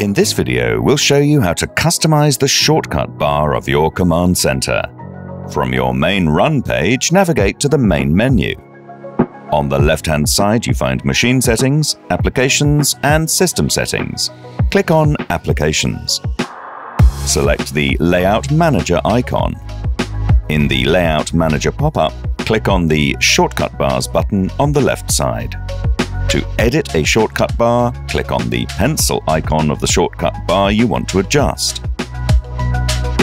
In this video, we'll show you how to customize the shortcut bar of your command center. From your main Run page, navigate to the main menu. On the left-hand side, you find Machine Settings, Applications, and System Settings. Click on Applications. Select the Layout Manager icon. In the Layout Manager pop-up, click on the Shortcut Bars button on the left side. To edit a shortcut bar, click on the pencil icon of the shortcut bar you want to adjust.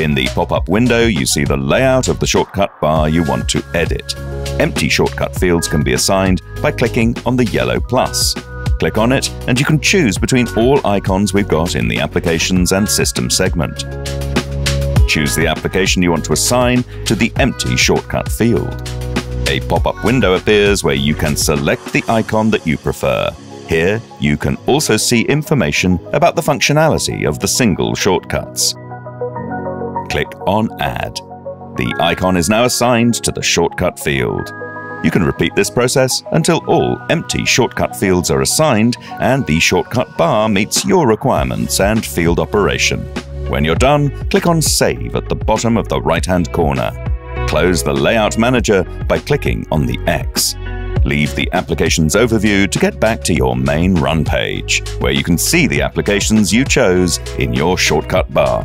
In the pop-up window, you see the layout of the shortcut bar you want to edit. Empty shortcut fields can be assigned by clicking on the yellow plus. Click on it, and you can choose between all icons we've got in the Applications and System segment. Choose the application you want to assign to the empty shortcut field. A pop-up window appears where you can select the icon that you prefer. Here, you can also see information about the functionality of the single shortcuts. Click on Add. The icon is now assigned to the shortcut field. You can repeat this process until all empty shortcut fields are assigned and the shortcut bar meets your requirements and field operation. When you're done, click on Save at the bottom of the right-hand corner. Close the Layout Manager by clicking on the X. Leave the Applications overview to get back to your main Run page, where you can see the applications you chose in your shortcut bar.